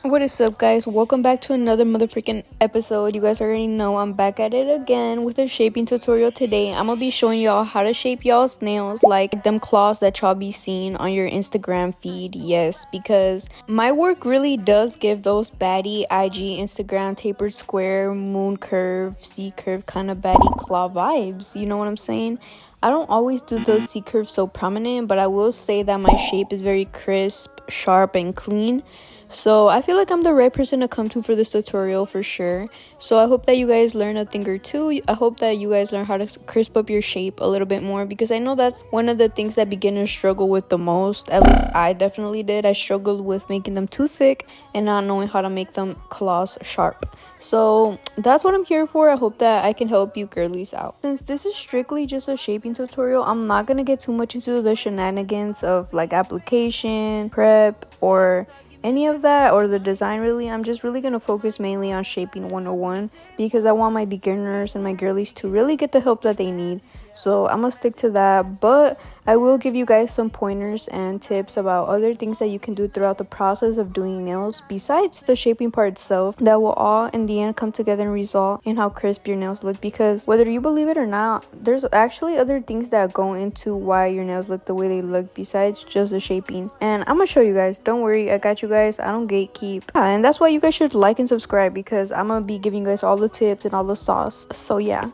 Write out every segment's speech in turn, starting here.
What is up, guys? Welcome back to another motherfucking episode. You guys already know I'm back at it again with a shaping tutorial today. I'm gonna be showing y'all how to shape y'all's nails like them claws that y'all be seeing on your Instagram feed. Yes, because my work really does give those baddie IG Instagram tapered square, moon curve, C curve kind of baddie claw vibes. You know what I'm saying? I don't always do the C curve so prominent, but I will say that my shape is very crisp, sharp, and clean. So I feel like I'm the right person to come to for this tutorial for sure. So I hope that you guys learn a thing or two. I hope that you guys learn how to crisp up your shape a little bit more, because I know that's one of the things that beginners struggle with the most. At least I definitely did. I struggled with making them too thick and not knowing how to make them claws sharp. So that's what I'm here for. I hope that I can help you girlies out. Since this is strictly just a shaping tutorial, I'm not gonna get too much into the shenanigans of like application, prep, or any of that, or the design. Really, I'm just really gonna focus mainly on shaping 101 because I want my beginners and my girlies to really get the help that they need. So I'm gonna stick to that, but I will give you guys some pointers and tips about other things that you can do throughout the process of doing nails besides the shaping part itself, that will all in the end come together and result in how crisp your nails look. Because whether you believe it or not, there's actually other things that go into why your nails look the way they look besides just the shaping, and I'm gonna show you guys. Don't worry, I got you guys. I don't gatekeep. And that's why you guys should like and subscribe, because I'm gonna be giving you guys all the tips and all the sauce. So yeah.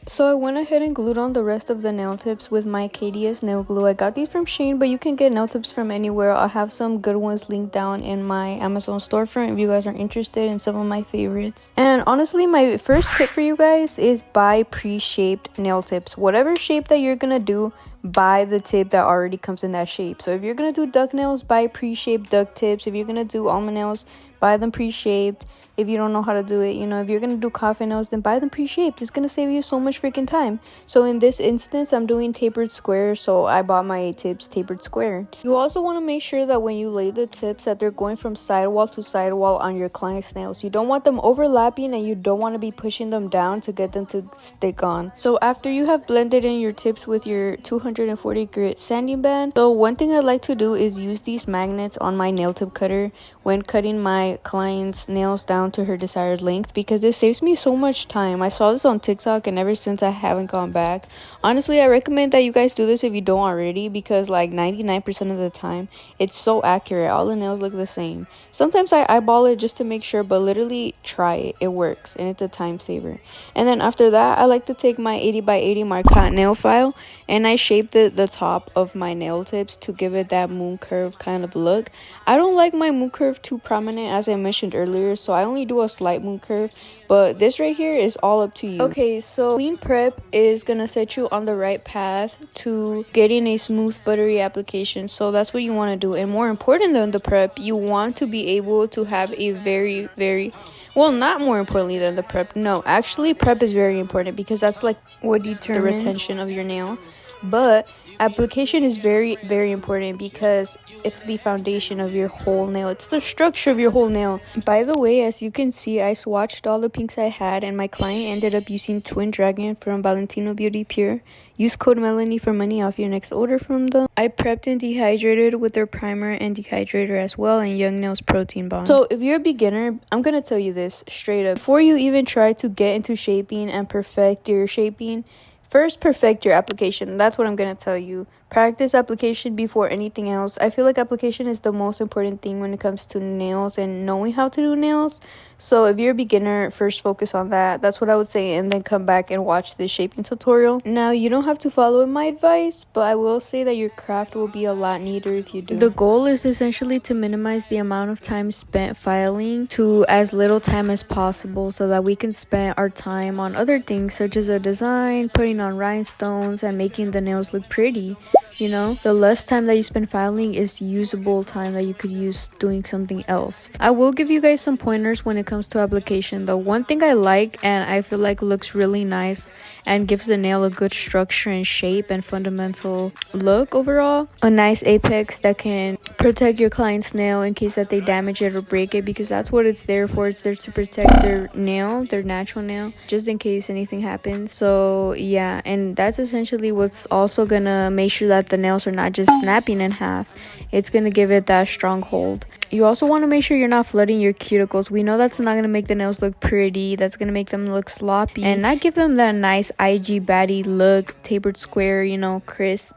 So I went ahead and glued on the rest of the nail tips with my KDS nail glue. I got these from Shein, but you can get nail tips from anywhere. I'll have some good ones linked down in my Amazon storefront if you guys are interested in some of my favorites. And honestly, my first tip for you guys is buy pre-shaped nail tips. Whatever shape that you're gonna do, buy the tip that already comes in that shape. So if you're gonna do duck nails, buy pre-shaped duck tips. If you're gonna do almond nails, buy them pre-shaped. If you don't know how to do it, if you're gonna do coffin nails, then buy them pre-shaped. It's gonna save you so much freaking time. So in this instance, I'm doing tapered square, so I bought my tips tapered square. You also want to make sure that when you lay the tips that they're going from sidewall to sidewall on your client's nails. You don't want them overlapping, and you don't want to be pushing them down to get them to stick on. So after you have blended in your tips with your 240 grit sanding band, so one thing I like to do is use these magnets on my nail tip cutter when cutting my client's nails down to her desired length, because it saves me so much time. I saw this on TikTok, and ever since I haven't gone back. Honestly, I recommend that you guys do this if you don't already, because like 99% of the time it's so accurate. All the nails look the same. Sometimes I eyeball it just to make sure, but literally try it. It works, and it's a time saver. And then after that, I like to take my 80 by 80 Marquette nail file, and I shape the top of my nail tips to give it that moon curve kind of look. I don't like my moon curve too prominent, as I mentioned earlier, so I only do a slight moon curve, but this right here is all up to you. Okay, so clean prep is gonna set you on the right path to getting a smooth buttery application. So that's what you want to do. And more important than the prep, you want to be able to have a very well, not more importantly than the prep, no, actually prep is very important, because that's like what determines the retention of your nail. But application is very important, because it's the foundation of your whole nail. It's the structure of your whole nail. By the way, as you can see, I swatched all the pinks I had, and my client ended up using Twin Dragon from Valentino Beauty Pure. Use code Melanie for money off your next order from them. I prepped and dehydrated with their primer and dehydrator as well, and Young Nails Protein Bond. So if you're a beginner, I'm gonna tell you this straight up. Before you even try to get into shaping and perfect your shaping, first, perfect your application. That's what I'm going to tell you. Practice application before anything else. I feel like application is the most important thing when it comes to nails and knowing how to do nails. So if you're a beginner, first focus on that. That's what I would say, and then come back and watch this shaping tutorial. Now, you don't have to follow my advice, but I will say that your craft will be a lot neater if you do. The goal is essentially to minimize the amount of time spent filing to as little time as possible, so that we can spend our time on other things such as a design, putting on rhinestones, and making the nails look pretty. The less time that you spend filing is usable time that you could use doing something else. I will give you guys some pointers when it comes to application. The one thing I like, and I feel like looks really nice and gives the nail a good structure and shape and fundamental look overall, a nice apex that can protect your client's nail in case that they damage it or break it, because that's what it's there for. It's there to protect their nail, their natural nail, just in case anything happens. So yeah, and that's essentially what's also gonna make sure that that the nails are not just snapping in half. It's going to give it that strong hold. You also want to make sure you're not flooding your cuticles. We know that's not going to make the nails look pretty. That's going to make them look sloppy and not give them that nice IG baddie look, tapered square, you know, crisp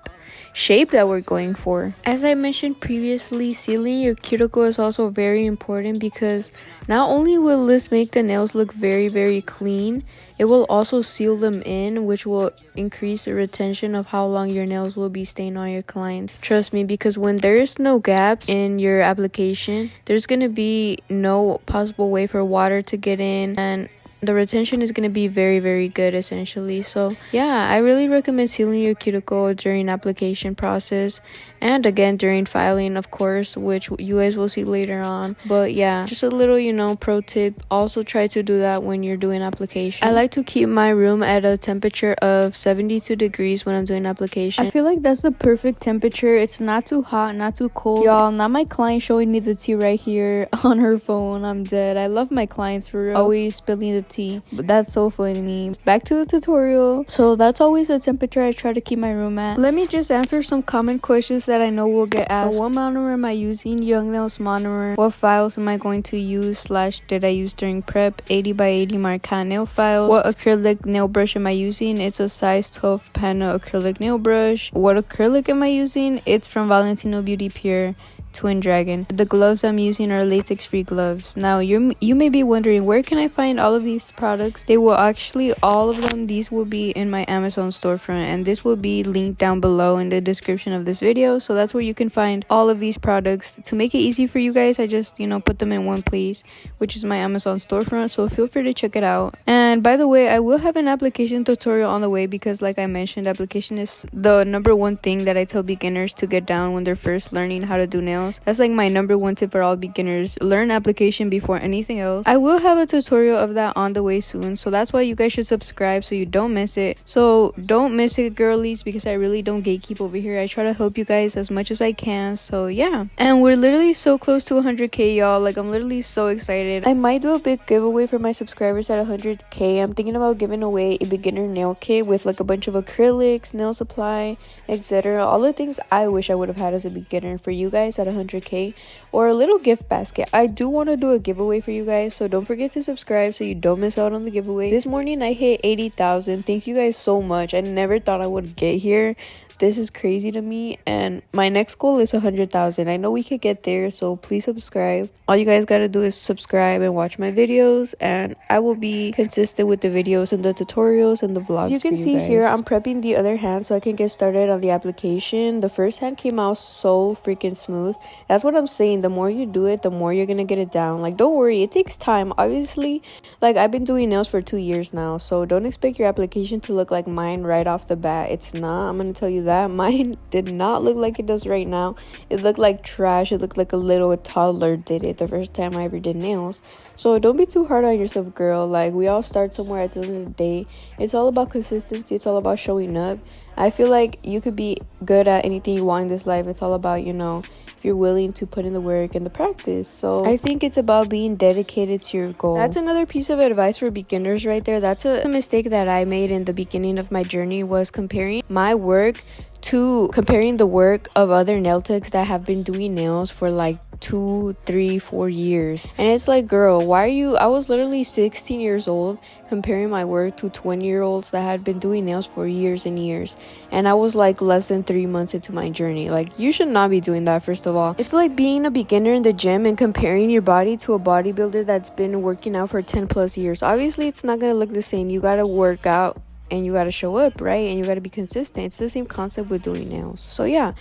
shape that we're going for. As I mentioned previously, sealing your cuticle is also very important because not only will this make the nails look very, very clean, it will also seal them in, which will increase the retention of how long your nails will be staying on your clients. Trust me, because when there's no gaps in your application, there's going to be no possible way for water to get in, and the retention is going to be very, very good essentially. So yeah, I really recommend sealing your cuticle during application process, and again during filing, of course, which you guys will see later on. But yeah, just a little, you know, pro tip, also try to do that when you're doing application. I like to keep my room at a temperature of 72 degrees when I'm doing application. I feel like that's the perfect temperature. It's not too hot, not too cold. Y'all, not my client showing me the tea right here on her phone. I'm dead. I love my clients for real, always spilling the tea, but that's so funny. Back to the tutorial. So that's always the temperature I try to keep my room at. Let me just answer some common questions that I know will get asked. So what monomer am I using? Young Nails monomer. What files am I going to use / did I use during prep? 80 by 80 Marca nail files. What acrylic nail brush am I using? It's a size 12 panel acrylic nail brush. What acrylic am I using? It's from Valentino Beauty Pure Twin Dragon. The gloves I'm using are latex free gloves. Now you may be wondering, where can I find all of these products? They will actually, all of them, these will be in my Amazon storefront, and this will be linked down below in the description of this video. So that's where you can find all of these products. To make it easy for you guys, I just, you know, put them in one place, which is my Amazon storefront, so feel free to check it out. And by the way, I will have an application tutorial on the way because, like I mentioned, application is the #1 thing that I tell beginners to get down when they're first learning how to do nails. That's like my #1 tip for all beginners. Learn application before anything else. I will have a tutorial of that on the way soon, so that's why you guys should subscribe so you don't miss it. So don't miss it, girlies, because I really don't gatekeep over here. I try to help you guys as much as I can. So yeah, and we're literally so close to 100k, y'all. Like, I'm literally so excited. I might do a big giveaway for my subscribers at 100k. I'm thinking about giving away a beginner nail kit with like a bunch of acrylics, nail supply, etc. All the things I wish I would have had as a beginner for you guys at 100k, or a little gift basket. I do want to do a giveaway for you guys, so don't forget to subscribe so you don't miss out on the giveaway. This morning I hit 80,000. Thank you guys so much. I never thought I would get here. This is crazy to me, and my next goal is 100,000. I know we could get there, so please subscribe. All you guys gotta do is subscribe and watch my videos, and I will be consistent with the videos and the tutorials and the vlogs. As you can see here, I'm prepping the other hand so I can get started on the application. The first hand came out so freaking smooth. That's what I'm saying. The more you do it, the more you're gonna get it down. Like, don't worry, it takes time. Obviously, like, I've been doing nails for 2 years now, so don't expect your application to look like mine right off the bat. It's not. I'm gonna tell you that. Mine did not look like it does right now. It looked like trash. It looked like a little toddler did it the first time I ever did nails. So don't be too hard on yourself, girl. Like, we all start somewhere at the end of the day. It's all about consistency. It's all about showing up. I feel like you could be good at anything you want in this life. It's all about, you know, if you're willing to put in the work and the practice. So I think it's about being dedicated to your goal. That's another piece of advice for beginners right there. That's a mistake that I made in the beginning of my journey, was comparing my work to comparing the work of other nail techs that have been doing nails for like 2, 3, 4 years. And it's like, girl, why are you, I was literally 16 years old comparing my work to 20-year-olds that had been doing nails for years and years, and I was like less than 3 months into my journey. Like, you should not be doing that. First of all, it's like being a beginner in the gym and comparing your body to a bodybuilder that's been working out for 10+ years. Obviously, it's not gonna look the same. You gotta work out and you gotta show up, right? And you gotta be consistent. It's the same concept with doing nails. So yeah,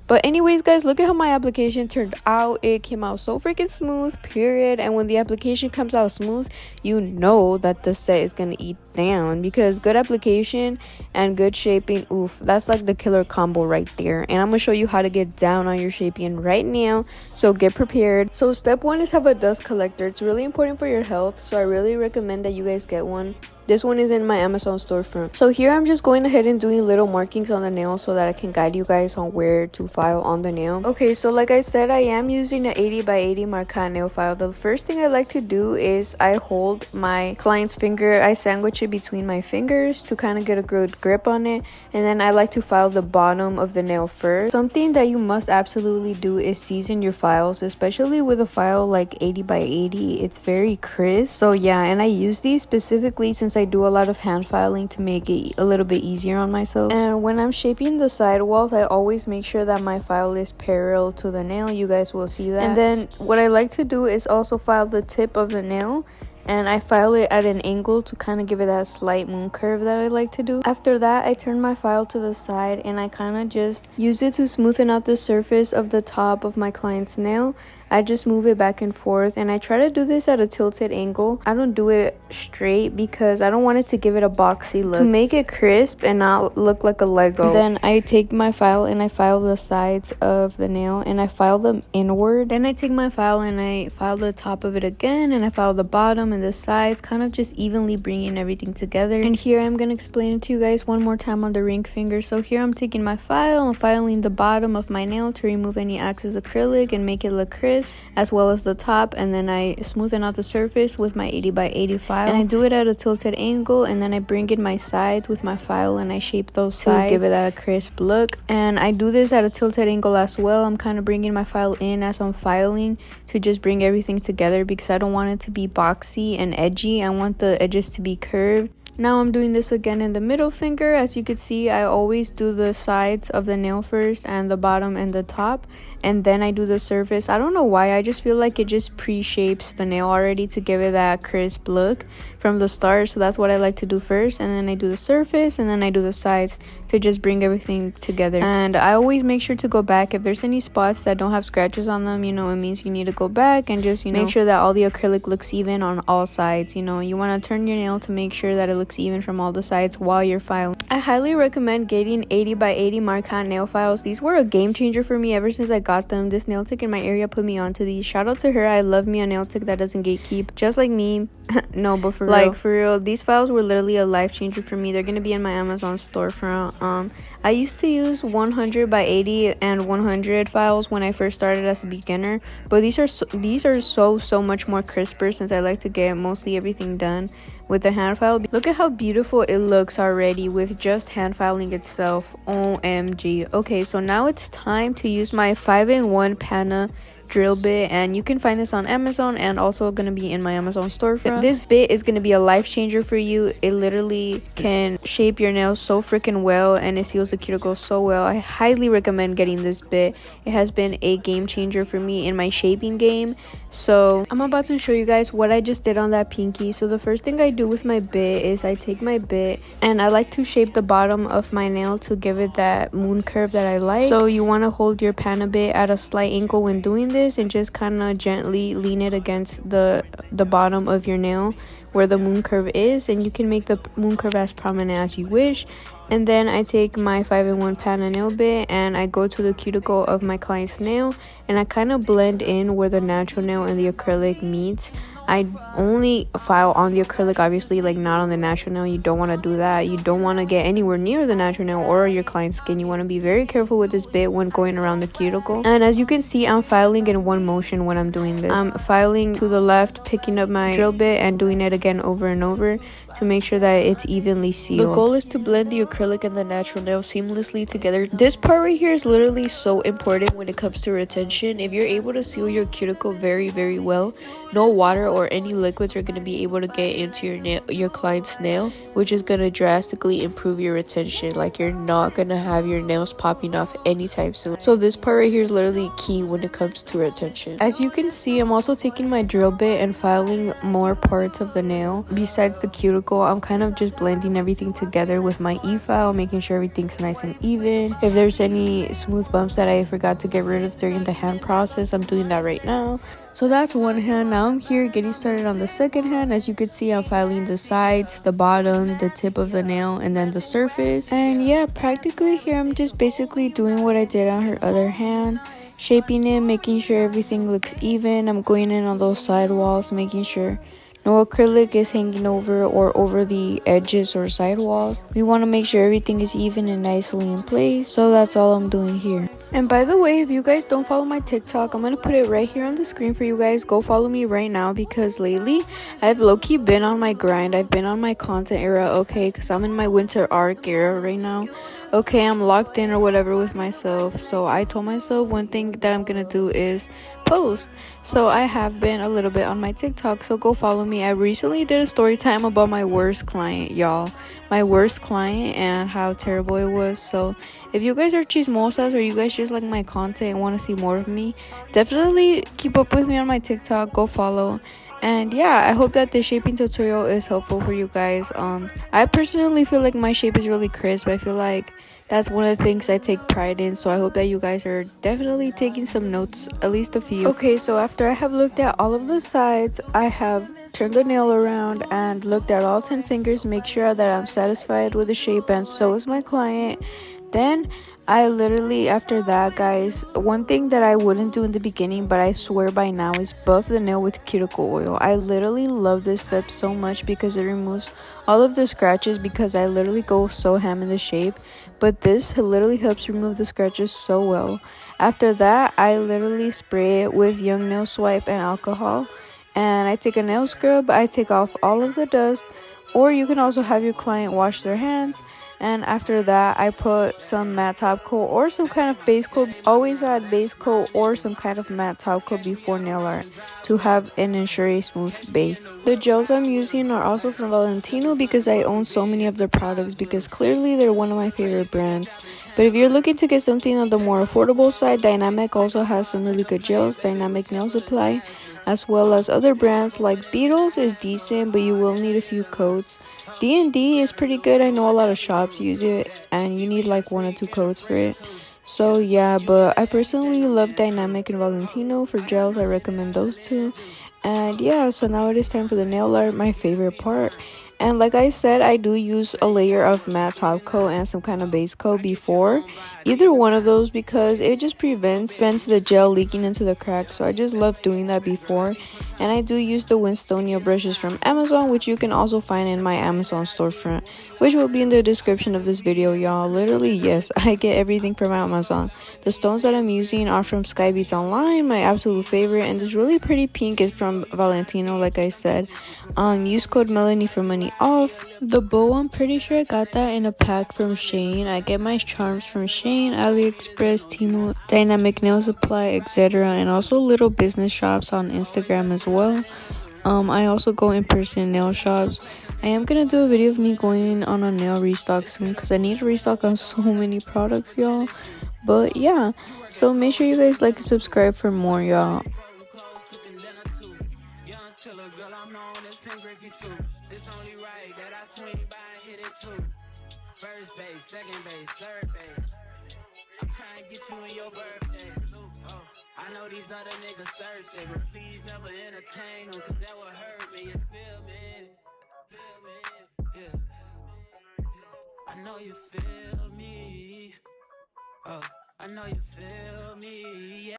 but anyways, guys, look at how my application turned out. It came out so freaking smooth, period. And when the application comes out smooth, you know that the set is gonna eat down, because good application and good shaping, oof, that's like the killer combo right there. And I'm gonna show you how to get down on your shaping right now, so get prepared. So step 1 is have a dust collector. It's really important for your health, so I really recommend that you guys get one. This one is in my Amazon storefront. So here I'm just going ahead and doing little markings on the nail so that I can guide you guys on where to file on the nail. Okay, so like I said, I am using an 80 by 80 Marcat nail file. The first thing I like to do is I hold my client's finger, I sandwich it between my fingers to kind of get a good grip on it, and then I like to file the bottom of the nail first. Something that you must absolutely do is season your files, especially with a file like 80 by 80. It's very crisp. So yeah, and I use these specifically since I do a lot of hand filing to make it a little bit easier on myself. And when I'm shaping the sidewalls, I always make sure that my file is parallel to the nail. You guys will see that. And then what I like to do is also file the tip of the nail, and I file it at an angle to kind of give it that slight moon curve that I like to do. After that, I turn my file to the side and I kind of just use it to smoothen out the surface of the top of my client's nail. I just move it back and forth, and I try to do this at a tilted angle. I don't do it straight because I don't want it to give it a boxy look. To make it crisp and not look like a Lego, then I take my file and I file the sides of the nail and I file them inward. Then I take my file and I file the top of it again, and I file the bottom and the sides, kind of just evenly bringing everything together. And here I'm gonna explain it to you guys one more time on the ring finger. So here I'm taking my file and filing the bottom of my nail to remove any excess acrylic and make it look crisp, as well as the top, and then I smoothen out the surface with my 80 by 80 file, and I do it at a tilted angle, and then I bring in my sides with my file and I shape those sides to give it that crisp look. And I do this at a tilted angle as well. I'm kind of bringing my file in as I'm filing to just bring everything together because I don't want it to be boxy and edgy. I want the edges to be curved. Now I'm doing this again in the middle finger. As you can see, I always do the sides of the nail first and the bottom and the top, and then I do the surface. I don't know why, I just feel like it just pre-shapes the nail already to give it that crisp look from the start. So that's what I like to do first, and then I do the surface, and then I do the sides to just bring everything together. And I always make sure to go back if there's any spots that don't have scratches on them. You know, it means you need to go back and just, you know, make sure that all the acrylic looks even on all sides. You know, you want to turn your nail to make sure that it looks even from all the sides while you're filing. I highly recommend getting 80 by 80 Marcat nail files. These were a game changer for me ever since I got them. This nail tech in my area put me onto these. Shout out to her. I love me a nail tech that doesn't gatekeep, just like me. No, but for real, for real, these files were literally a life changer for me. They're gonna be in my Amazon storefront. I used to use 100 by 80 and 100 files when I first started as a beginner, but these are so much more crisper since I like to get mostly everything done with the hand file. Look at how beautiful it looks already with just hand filing itself. OMG. Okay, so now it's time to use my 5-in-1 panna drill bit, and you can find this on Amazon and also gonna be in my Amazon storefront. This bit is gonna be a life changer for you. It literally can shape your nails so freaking well, and it seals the cuticle so well. I highly recommend getting this bit. It has been a game changer for me in my shaping game. So I'm about to show you guys what I just did on that pinky. So the first thing I do with my bit is I take my bit and I like to shape the bottom of my nail to give it that moon curve that I like. So you want to hold your panna bit at a slight angle when doing this and just kind of gently lean it against the bottom of your nail where the moon curve is, and you can make the moon curve as prominent as you wish. And then I take my 5-in-1 panna nail bit and I go to the cuticle of my client's nail and I kind of blend in where the natural nail and the acrylic meets. I only file on the acrylic, obviously, like not on the natural nail. You don't want to do that. You don't want to get anywhere near the natural nail or your client's skin. You want to be very careful with this bit when going around the cuticle. And as you can see, I'm filing in one motion when I'm doing this. I'm filing to the left, picking up my drill bit and doing it again over and over to make sure that it's evenly sealed. The goal is to blend the acrylic and the natural nail seamlessly together. This part right here is literally so important when it comes to retention. If you're able to seal your cuticle very well, no water or any liquids are going to be able to get into your client's nail, which is going to drastically improve your retention. Like, you're not going to have your nails popping off anytime soon. So this part right here is literally key when it comes to retention. As you can see, I'm also taking my drill bit and filing more parts of the nail besides the cuticle. I'm kind of just blending everything together with my e-file, making sure everything's nice and even. If there's any smooth bumps that I forgot to get rid of during the hand process, I'm doing that right now. So that's one hand. Now I'm here getting started on the second hand. As you can see, I'm filing the sides, the bottom, the tip of the nail, and then the surface. And yeah, practically here I'm just basically doing what I did on her other hand, shaping it, making sure everything looks even. I'm going in on those side walls, making sure no acrylic is hanging over the edges or sidewalls. We want to make sure everything is even and nicely in place, so that's all I'm doing here. And by the way, if you guys don't follow my TikTok, I'm gonna put it right here on the screen for you guys. Go follow me right now, because lately I've low-key been on my grind. I've been on my content era, okay, because I'm in my winter arc era right now. Okay, I'm locked in or whatever with myself, so I told myself one thing that I'm gonna do is post. So I have been a little bit on my TikTok, so go follow me. I recently did a story time about my worst client, y'all. My worst client and how terrible it was. So if you guys are chismosas or you guys just like my content and want to see more of me, definitely keep up with me on my TikTok. Go follow. And yeah, I hope that this shaping tutorial is helpful for you guys. I personally feel like my shape is really crisp. I feel like that's one of the things I take pride in, so I hope that you guys are definitely taking some notes, at least a few. Okay, so after I have looked at all of the sides, I have turned the nail around and looked at all 10 fingers, make sure that I'm satisfied with the shape, and so is my client. Then I literally, after that, guys, one thing that I wouldn't do in the beginning, but I swear by now, is buff the nail with cuticle oil. I literally love this step so much because it removes all of the scratches, because I literally go so ham in the shape, but this literally helps remove the scratches so well. After that, I literally spray it with Young Nail Swipe and alcohol, and I take a nail scrub. I take off all of the dust, or you can also have your client wash their hands. And after that, I put some matte top coat or some kind of base coat. Always add base coat or some kind of matte top coat before nail art to have and ensure a smooth base. The gels I'm using are also from Valentino, because I own so many of their products, because clearly they're one of my favorite brands. But if you're looking to get something on the more affordable side, Dynamic also has some really good gels. Dynamic Nail Supply, as well as other brands like Beetles is decent, but you will need a few coats. D&D is pretty good. I know a lot of shops use it and you need like 1 or 2 coats for it. So yeah, but I personally love Dynamic and Valentino. For gels, I recommend those two. And yeah, so now it is time for the nail art, my favorite part. And like I said, I do use a layer of matte top coat and some kind of base coat before either one of those, because it just prevents the gel leaking into the cracks. So I just love doing that before. And I do use the Winstonia brushes from Amazon, which you can also find in my Amazon storefront, which will be in the description of this video, y'all. Literally, yes, I get everything from Amazon. The stones that I'm using are from Sky Beats Online, my absolute favorite, and this really pretty pink is from Valentino, like I said. Use code Melanie for money off. The bow, I'm pretty sure I got that in a pack from Shane. I get my charms from Shane, AliExpress, Temu, Dynamic Nail Supply, etc., and also little business shops on Instagram as well. I also go in person nail shops. I am gonna do a video of me going on a nail restock soon, because I need to restock on so many products, y'all. But yeah, so make sure you guys like and subscribe for more, y'all. First base, second base, third base. I'm trying to get you in your birthday. Oh, I know these other niggas thirsty, but please never entertain them, cause that would hurt me, you feel me? Yeah. I know you feel me. Oh, I know you feel me. Yeah.